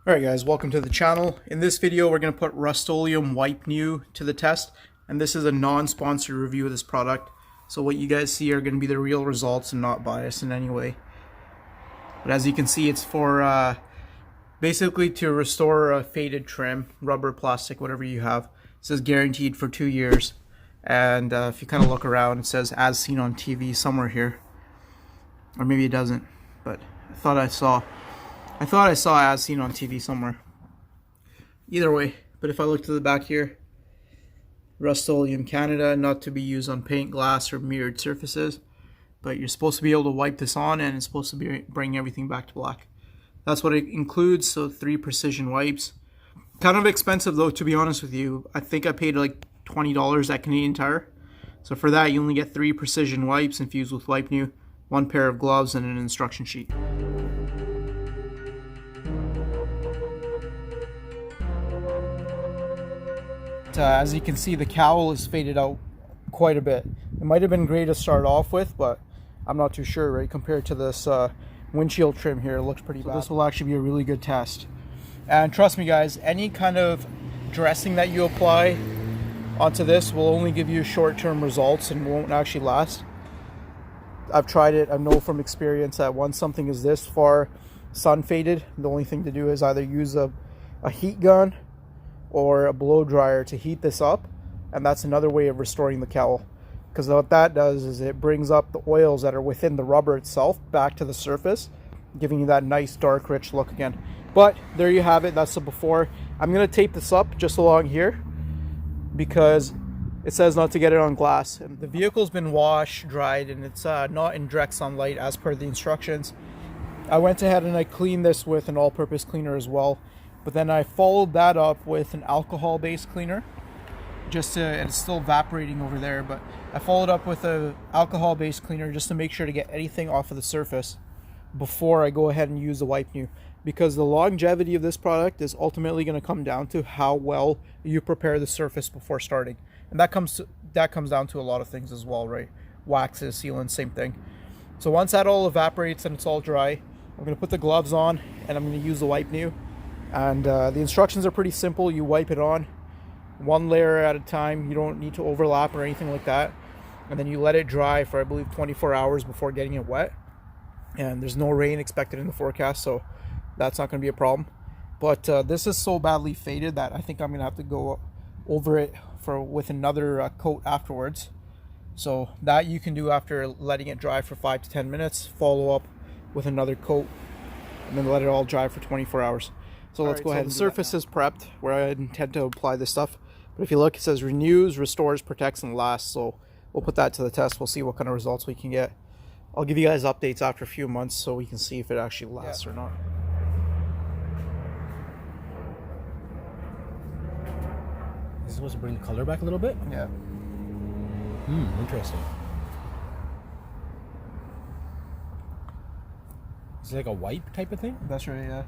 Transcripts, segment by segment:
Alright guys, welcome to the channel. In this video we're going to put Rust-Oleum Wipe New to the test, and this is a non-sponsored review of this product, so what you guys see are going to be the real results and not biased in any way. But as you can see, it's for basically to restore a faded trim, rubber, plastic, whatever you have. It says guaranteed for 2 years, and if you kind of look around, it says as seen on TV somewhere here, or maybe it doesn't, but I thought I saw as seen on TV somewhere. Either way, but if I look to the back here, Rust-Oleum Canada, not to be used on paint, glass, or mirrored surfaces, but you're supposed to be able to wipe this on and it's supposed to be bring everything back to black. That's what it includes, so 3 precision wipes. Kind of expensive though, to be honest with you. I think I paid like $20 at Canadian Tire. So for that, you only get 3 precision wipes infused with Wipe New, 1 pair of gloves, and an instruction sheet. As you can see, the cowl is faded out quite a bit. It might have been great to start off with, but I'm not too sure, right? Compared to this windshield trim here, it looks pretty bad. This will actually be a really good test. And trust me guys, any kind of dressing that you apply onto this will only give you short-term results and won't actually last. I've tried it. I know from experience that once something is this far sun faded, the only thing to do is either use a heat gun or a blow dryer to heat this up, and that's another way of restoring the cowl, because what that does is it brings up the oils that are within the rubber itself back to the surface, giving you that nice dark rich look again. But there you have it. That's the before. I'm gonna tape this up just along here because it says not to get it on glass, and the vehicle's been washed, dried, and it's not in direct sunlight as per the instructions. I went ahead and I cleaned this with an all-purpose cleaner as well. But then I followed that up with an alcohol-based cleaner, and it's still evaporating over there, but I followed up with an alcohol-based cleaner just to make sure to get anything off of the surface before I go ahead and use the Wipe New. Because the longevity of this product is ultimately going to come down to how well you prepare the surface before starting. And that comes down to a lot of things as well, right? Waxes, sealants, same thing. So once that all evaporates and it's all dry, I'm going to put the gloves on and I'm going to use the Wipe New. And the instructions are pretty simple. You wipe it on 1 layer at a time. You don't need to overlap or anything like that. And then you let it dry for, I believe, 24 hours before getting it wet. And there's no rain expected in the forecast, so that's not going to be a problem. But this is so badly faded that I think I'm going to have to go over it with another coat afterwards. So that you can do after letting it dry for 5 to 10 minutes. Follow up with another coat and then let it all dry for 24 hours. So let's go ahead. The surface is prepped where I intend to apply this stuff. But if you look, it says renews, restores, protects, and lasts. So we'll put that to the test. We'll see what kind of results we can get. I'll give you guys updates after a few months so we can see if it actually lasts or not. Is this supposed to bring the color back a little bit? Yeah. Interesting. Is it like a wipe type of thing? That's right, yeah.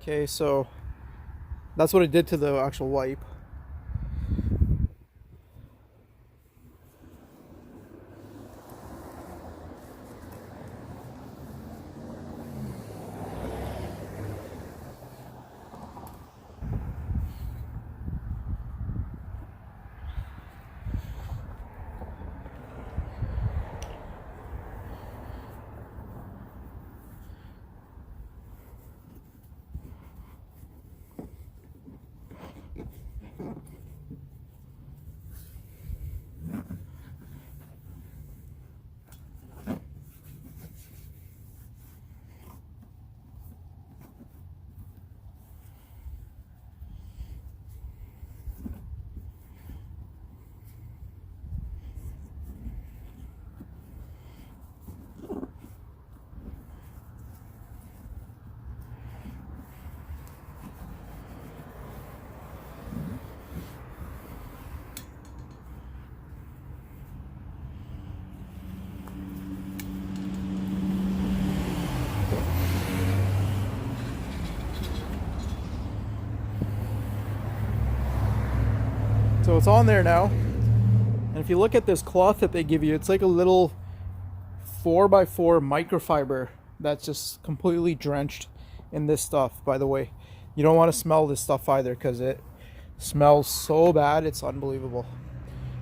Okay, so that's what it did to the actual wipe. So it's on there now. And if you look at this cloth that they give you, it's like a little 4x4 microfiber that's just completely drenched in this stuff. By the way, you don't want to smell this stuff either because it smells so bad, it's unbelievable.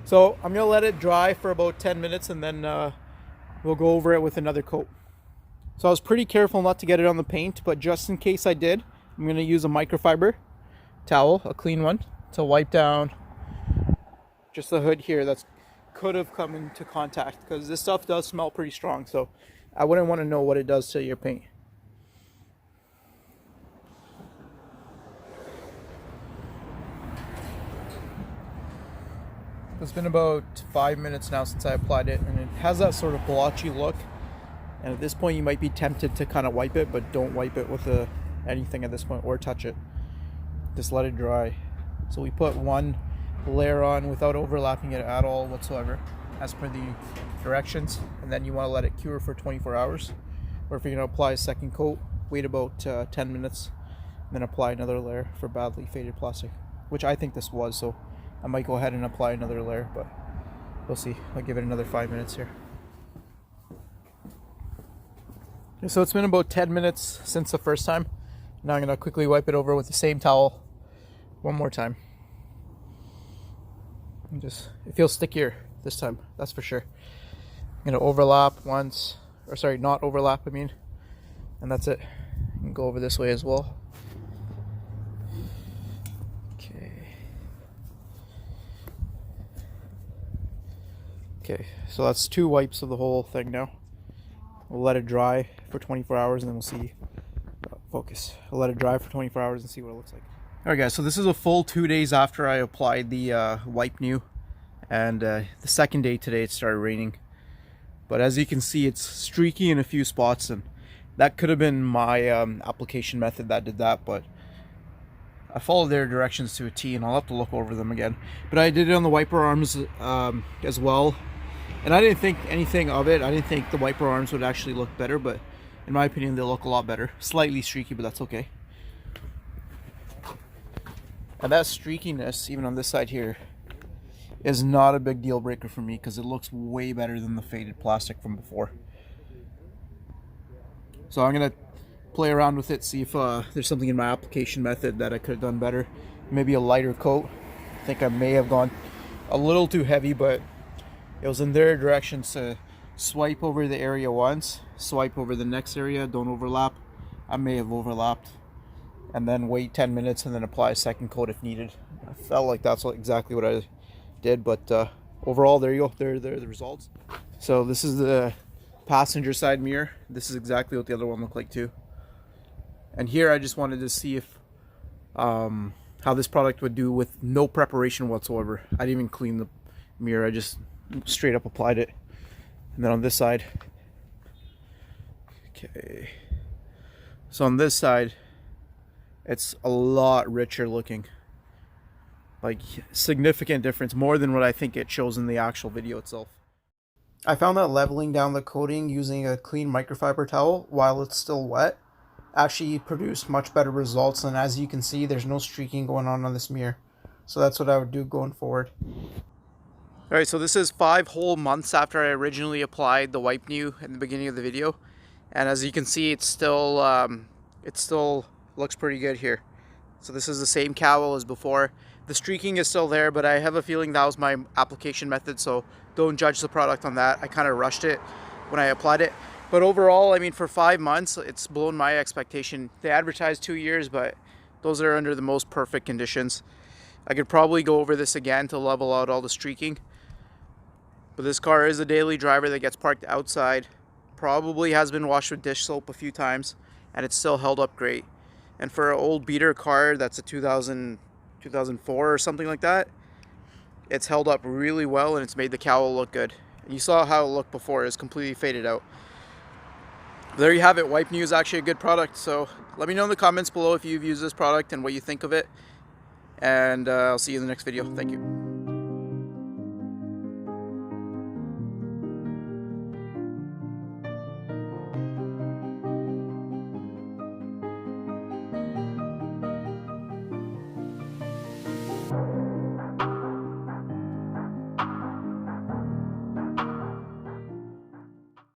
So I'm gonna let it dry for about 10 minutes and then we'll go over it with another coat. So I was pretty careful not to get it on the paint, but just in case I did, I'm gonna use a microfiber towel, a clean one, to wipe down just the hood here that's could have come into contact, because this stuff does smell pretty strong, so I wouldn't want to know what it does to your paint. It's been about 5 minutes now since I applied it, and it has that sort of blotchy look, and at this point you might be tempted to kind of wipe it, but don't wipe it with anything at this point or touch it. Just let it dry. So we put one layer on without overlapping it at all whatsoever, as per the directions, and then you want to let it cure for 24 hours. Or if you're going to apply a second coat, wait about 10 minutes, and then apply another layer for badly faded plastic, which I think this was, so I might go ahead and apply another layer, but we'll see. I'll give it another 5 minutes here. So it's been about 10 minutes since the first time. Now I'm going to quickly wipe it over with the same towel one more time. It feels stickier this time, that's for sure. I'm gonna overlap once, or sorry, not overlap, I mean, and that's it. You can go over this way as well. Okay, so that's 2 wipes of the whole thing now. We'll let it dry for 24 hours and then we'll see. Focus. We'll let it dry for 24 hours and see what it looks like. Alright guys, so this is a full 2 days after I applied the wipe new, and the second day today it started raining. But as you can see, it's streaky in a few spots, and that could have been my application method that did that, but I followed their directions to a T, and I'll have to look over them again. But I did it on the wiper arms as well, and I didn't think anything of it. I didn't think the wiper arms would actually look better, but in my opinion they look a lot better. Slightly streaky, but that's okay. And that streakiness, even on this side here, is not a big deal breaker for me because it looks way better than the faded plastic from before. So I'm going to play around with it, see if there's something in my application method that I could have done better. Maybe a lighter coat. I think I may have gone a little too heavy, but it was in their directions to swipe over the area once, swipe over the next area, don't overlap. I may have overlapped. And then wait 10 minutes and then apply a second coat if needed. I felt like that's exactly what I did, but overall, there you go. There are the results. So this is the passenger side mirror. This is exactly what the other one looked like too. And here I just wanted to see if how this product would do with no preparation whatsoever. I didn't even clean the mirror. I just straight up applied it. And then on this side, okay. So on this side, it's a lot richer looking, like significant difference, more than what I think it shows in the actual video itself. I found that leveling down the coating using a clean microfiber towel while it's still wet actually produced much better results, and as you can see, there's no streaking going on this mirror. So that's what I would do going forward. Alright, so this is 5 whole months after I originally applied the wipe new in the beginning of the video, and as you can see, it's still looks pretty good here. So this is the same cowl as before. The streaking is still there, but I have a feeling that was my application method, so don't judge the product on that. I kind of rushed it when I applied it. But overall, I mean, for 5 months, it's blown my expectation. They advertised 2 years, but those are under the most perfect conditions. I could probably go over this again to level out all the streaking. But this car is a daily driver that gets parked outside. Probably has been washed with dish soap a few times, and it's still held up great. And for an old beater car that's a 2004 or something like that, it's held up really well and it's made the cowl look good. You saw how it looked before. It was completely faded out. There you have it. Wipe New is actually a good product, so let me know in the comments below if you've used this product and what you think of it, and I'll see you in the next video. Thank you.